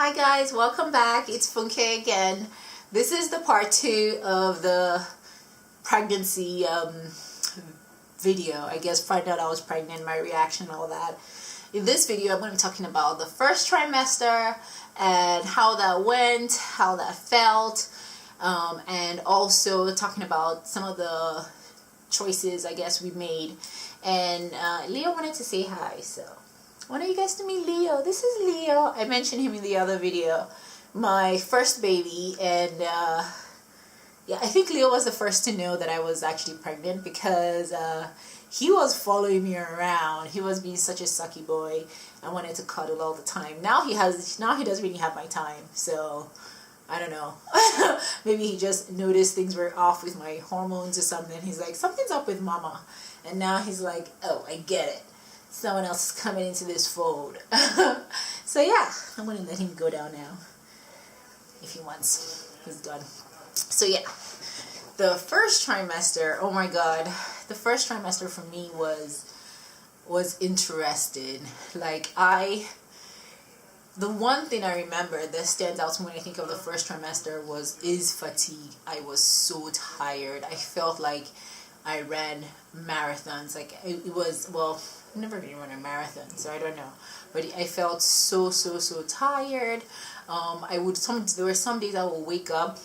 Hi guys, welcome back. It's Funke again. This is the part 2 of the pregnancy video. I guess find out I was pregnant, my reaction, all that. In this video, I'm going to be talking about the first trimester and how that went, how that felt, and also talking about some of the choices I guess we made. And Leo wanted to say hi, so I want you guys to meet Leo. This is Leo. I mentioned him in the other video. My first baby, and yeah, I think Leo was the first to know that I was actually pregnant because he was following me around. He was being such a sucky boy. I wanted to cuddle all the time. Now he doesn't really have my time, so I don't know. Maybe he just noticed things were off with my hormones or something. He's like, something's up with mama. And now he's like, oh, I get it. Someone else is coming into this fold. So yeah, I'm going to let him go down now. If he wants. He's done. So yeah, the first trimester, oh my god. The first trimester for me was interesting. Like the one thing I remember that stands out to me when I think of the first trimester is fatigue. I was so tired. I felt like I ran marathons. Like it was, well, I've never really run a marathon, so I don't know. But I felt so tired. There were some days I would wake up,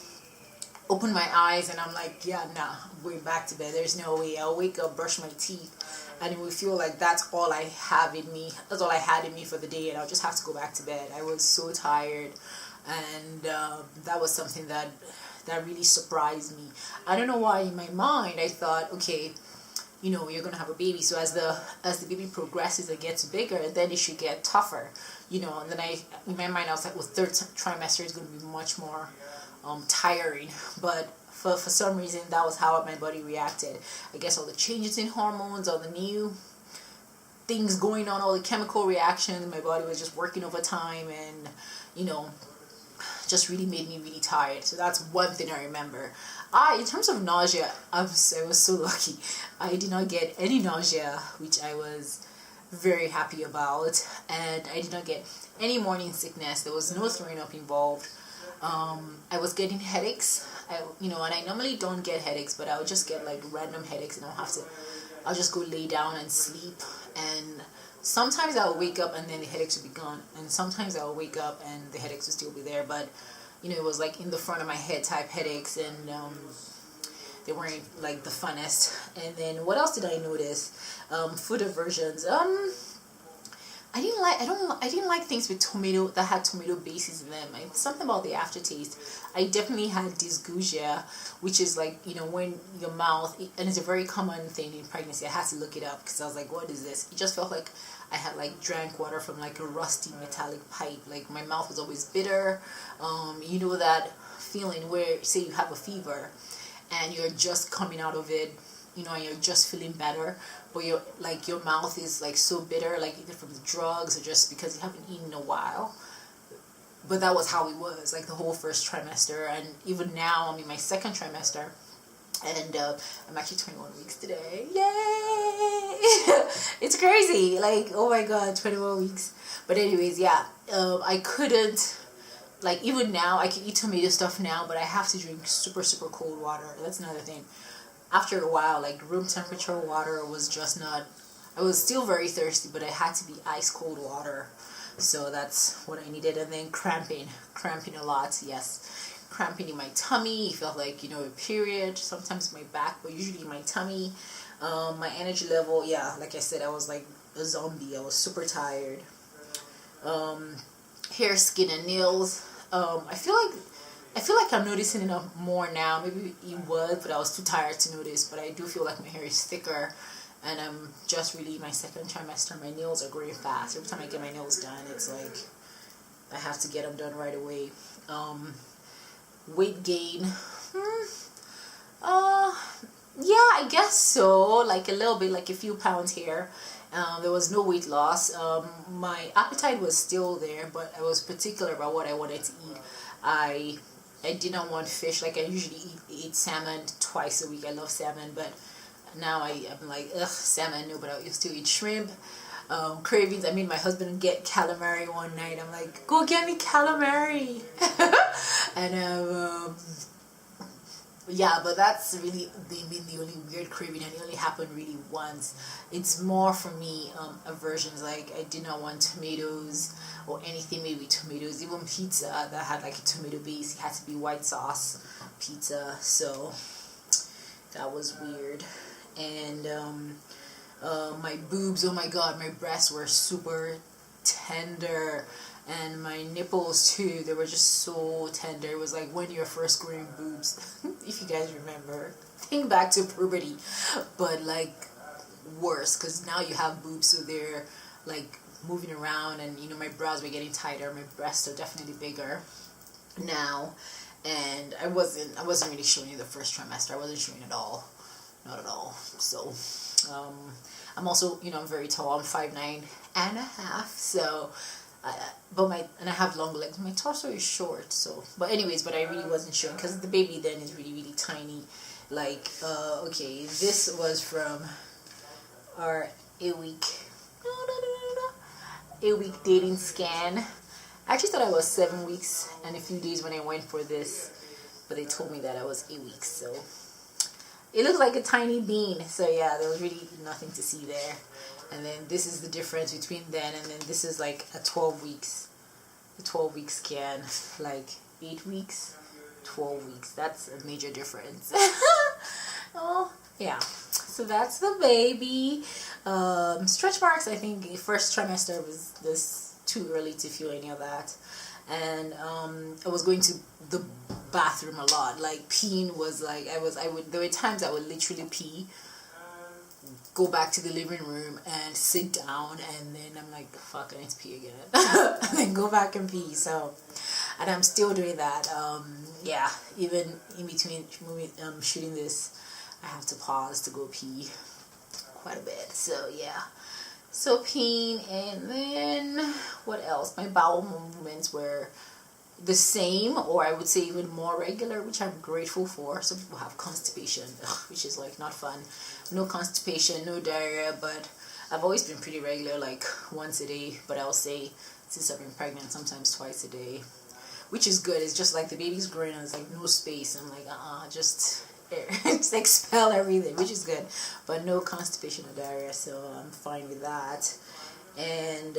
open my eyes, and I'm like, yeah, nah, I'm going back to bed. There's no way. I'll wake up, brush my teeth, and it would feel like that's all I have in me. That's all I had in me for the day, and I'll just have to go back to bed. I was so tired, and that was something that really surprised me. I don't know why in my mind I thought, okay, you know, you're gonna have a baby, so as the baby progresses and gets bigger, then it should get tougher, you know. And then in my mind I was like, well, third trimester is gonna be much more tiring. But for some reason that was how my body reacted. I guess all the changes in hormones, all the new things going on, all the chemical reactions, my body was just working overtime, and you know, just really made me really tired. So that's one thing I remember. In terms of nausea, I was so lucky. I did not get any nausea, which I was very happy about, and I did not get any morning sickness. There was no throwing up involved. I was getting headaches. And I normally don't get headaches, but I would just get like random headaches, and I'll just go lay down and sleep. And sometimes I'll wake up and then the headaches will be gone, and sometimes I'll wake up and the headaches will still be there. But it was like in the front of my head type headaches, and they weren't like the funnest. And then what else did I notice? Food aversions. I didn't like things with tomato that had tomato bases in them. Something about the aftertaste. I definitely had dysgeusia, which is like, when your mouth, and it's a very common thing in pregnancy. I had to look it up because I was like, what is this? It just felt like I had like drank water from like a rusty metallic pipe. Like my mouth was always bitter. That feeling where, say you have a fever and you're just coming out of it, and you're just feeling better, but your mouth is like so bitter, like either from the drugs or just because you haven't eaten in a while. But that was how it was, like the whole first trimester. And even now I'm in my second trimester, and I'm actually 21 weeks today. Yay! It's crazy, like, oh my god, 21 weeks. But anyways, yeah, I couldn't, like, even now I can eat tomato stuff now, but I have to drink super cold water. That's another thing. After a while, like, room temperature water was just not, I was still very thirsty, but it had to be ice cold water. So that's what I needed. And then cramping a lot. Yes, cramping in my tummy. It felt like, a period. Sometimes my back, but usually my tummy. My energy level, yeah, like I said, I was like a zombie. I was super tired. Hair, skin, and nails. I feel like I'm noticing it more now. Maybe it was, but I was too tired to notice. But I do feel like my hair is thicker, and I'm just really my second trimester. My nails are growing fast. Every time I get my nails done, it's like I have to get them done right away. Weight gain. Yeah, I guess so. Like a little bit, like a few pounds here. There was no weight loss. My appetite was still there, but I was particular about what I wanted to eat. I did not want fish. Like I usually eat salmon twice a week. I love salmon, but now I'm like, ugh, salmon, no, but I used to eat shrimp. cravings. I made my husband get calamari one night. I'm like, go get me calamari. And yeah, but that's really been the only weird craving, and it only happened really once. It's more for me aversions. Like, I did not want tomatoes or anything made with tomatoes. Even pizza that had like a tomato base, it had to be white sauce pizza. So that was weird. And my boobs, oh my god, my breasts were super tender, and my nipples too, they were just so tender. It was like when you're first growing boobs. If you guys remember, think back to puberty, but like worse, because now you have boobs, so they're like moving around, and you know, my bras were getting tighter, my breasts are definitely bigger now. And I wasn't really showing in the first trimester. I wasn't showing at all, not at all. So I'm also, you know, I'm very tall. I'm 5'9.5", so but I have long legs. My torso is short, so, but anyways, but I really wasn't showing because the baby then is really, really tiny. Like, okay, this was from our 8-week dating scan. I actually thought I was 7 weeks and a few days when I went for this, but they told me that I was 8 weeks, so it looks like a tiny bean. So yeah, there was really nothing to see there. And then this is the difference between then and then. This is like a 12 weeks, the 12-week scan, like 8 weeks, 12 weeks. That's a major difference. Oh yeah, so that's the baby. Stretch marks, I think the first trimester was this too early to feel any of that. And I was going to the bathroom a lot. Like, peeing was like, there were times I would literally pee, go back to the living room and sit down, and then I'm like, fuck, I need to pee again. And then go back and pee. So, and I'm still doing that. Yeah, even in between shooting this, I have to pause to go pee quite a bit. So yeah, so peeing. And then what else? My bowel movements were the same, or I would say even more regular, which I'm grateful for. Some people have constipation, which is like not fun. No constipation, no diarrhea, but I've always been pretty regular, like once a day. But I'll say since I've been pregnant, sometimes twice a day, which is good. It's just like the baby's growing and there's like no space. I'm like, just just expel everything, which is good. But no constipation or diarrhea, so I'm fine with that. And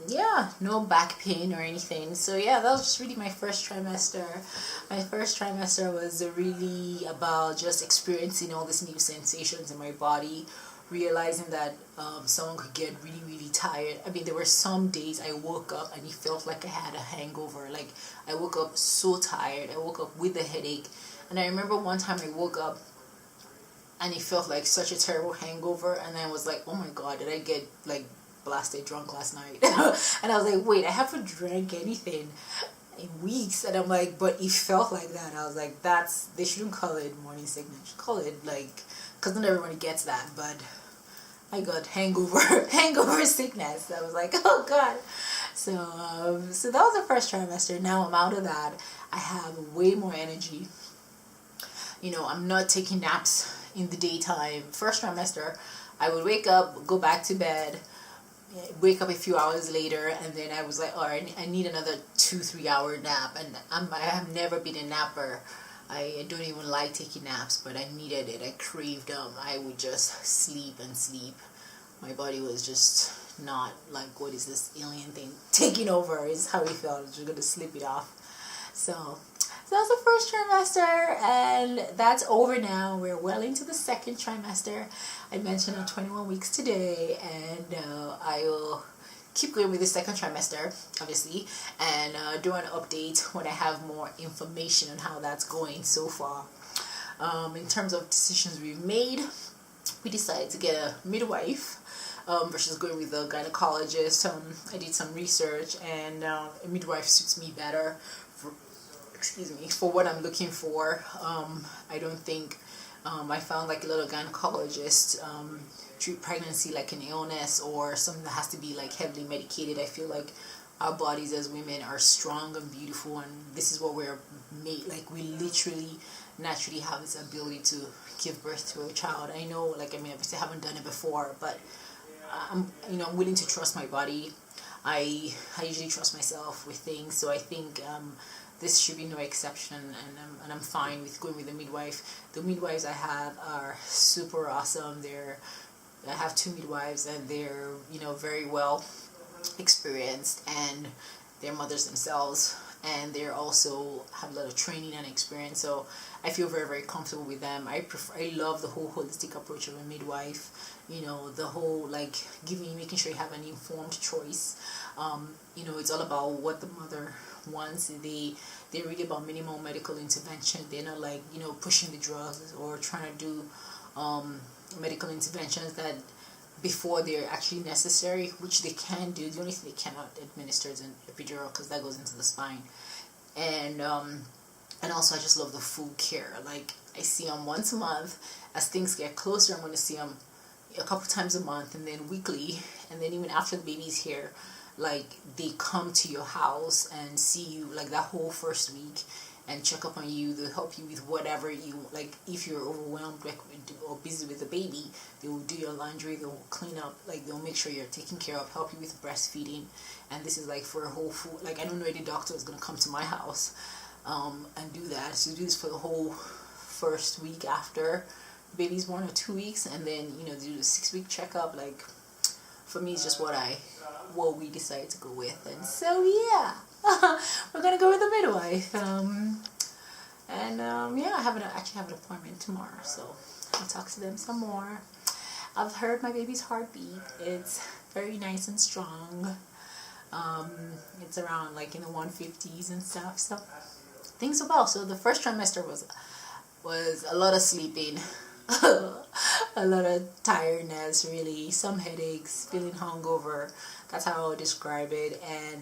yeah, no back pain or anything. So yeah, that was just really my first trimester. My first trimester was really about just experiencing all these new sensations in my body, realizing that someone could get really, really tired. I mean, there were some days I woke up and it felt like I had a hangover. Like, I woke up so tired. I woke up with a headache. And I remember one time I woke up and it felt like such a terrible hangover, and I was like, oh my god, did I get like blasted drunk last night? And I was like, wait, I haven't drank anything in weeks. And I'm like, but it felt like that. I was like, they shouldn't call it morning sickness, call it like, because not everybody gets that, but I got hangover sickness. I was like, oh god. So that was the first trimester. Now I'm out of that. I have way more energy. You know, I'm not taking naps in the daytime. First trimester, I would wake up, go back to bed, wake up a few hours later, and then I was like, all right, I need another 2-3 hour nap. And I have never been a napper. I don't even like taking naps, but I needed it. I craved them. I would just sleep and sleep. My body was just not like, what is this alien thing taking over, is how it felt. I was just going to sleep it off. So that's the first trimester, and that's over now. We're well into the second trimester. I mentioned I'm 21 weeks today, and I will keep going with the second trimester, obviously, and do an update when I have more information on how that's going so far. In terms of decisions we've made, we decided to get a midwife versus going with a gynecologist. I did some research, and a midwife suits me better for what I'm looking for. I don't think I found like a lot of gynecologists treat pregnancy like an illness or something that has to be like heavily medicated. I feel like our bodies as women are strong and beautiful, and this is what we're made. Like, we literally naturally have this ability to give birth to a child. I know, like, I mean, obviously I haven't done it before, but I'm willing to trust my body. I usually trust myself with things, so I think this should be no exception, and I'm fine with going with the midwife. The midwives I have are super awesome. I have 2 midwives, and they're very well experienced, and they're mothers themselves, and they're also have a lot of training and experience. So I feel very, very comfortable with them. I love the whole holistic approach of a midwife. The whole, like, making sure you have an informed choice. It's all about what the mother wants. They read about minimal medical intervention. They're not, like, pushing the drugs or trying to do medical interventions that before they're actually necessary, which they can do. The only thing they cannot administer is an epidural, because that goes into the spine. And also, I just love the full care. Like, I see them once a month. As things get closer, I'm going to see them a couple times a month, and then weekly, and then even after the baby's here, like, they come to your house and see you, like, that whole first week, and check up on you. They'll help you with whatever you, like, if you're overwhelmed, like, or busy with the baby, they will do your laundry, they'll clean up, like, they'll make sure you're taken care of, help you with breastfeeding. And this is, like, for a whole food, like, I don't know any doctor is going to come to my house and do that. So do this for the whole first week after baby's born, or 2 weeks, and then do the 6-week checkup. Like, for me, it's just what we decided to go with. And so yeah, we're gonna go with the midwife. I actually have an appointment tomorrow, so I'll talk to them some more. I've heard my baby's heartbeat. It's very nice and strong. It's around, like, in the 150s and stuff. So things are well. So the first trimester was a lot of sleeping. A lot of tiredness, really, some headaches, feeling hungover. That's how I would describe it.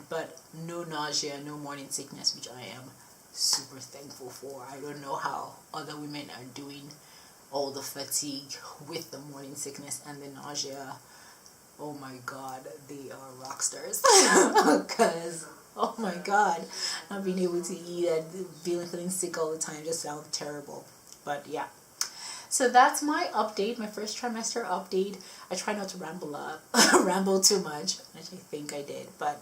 But no nausea, no morning sickness, which I am super thankful for. I don't know how other women are doing all the fatigue with the morning sickness and the nausea. Oh my God, they are rock stars. Because, oh my God, not being able to eat and feeling sick all the time just sounds terrible. But yeah. So that's my update, my first trimester update. I try not to ramble too much, which I think I did. But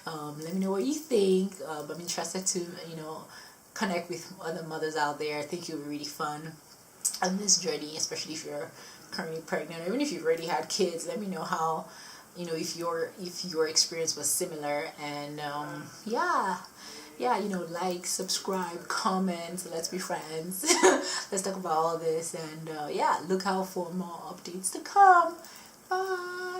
let me know what you think. I'm interested to, connect with other mothers out there. I think it'll be really fun on this journey, especially if you're currently pregnant, or even if you've already had kids. Let me know how, if your experience was similar. And like, subscribe, comment, let's be friends. Let's talk about all this, and look out for more updates to come. Bye.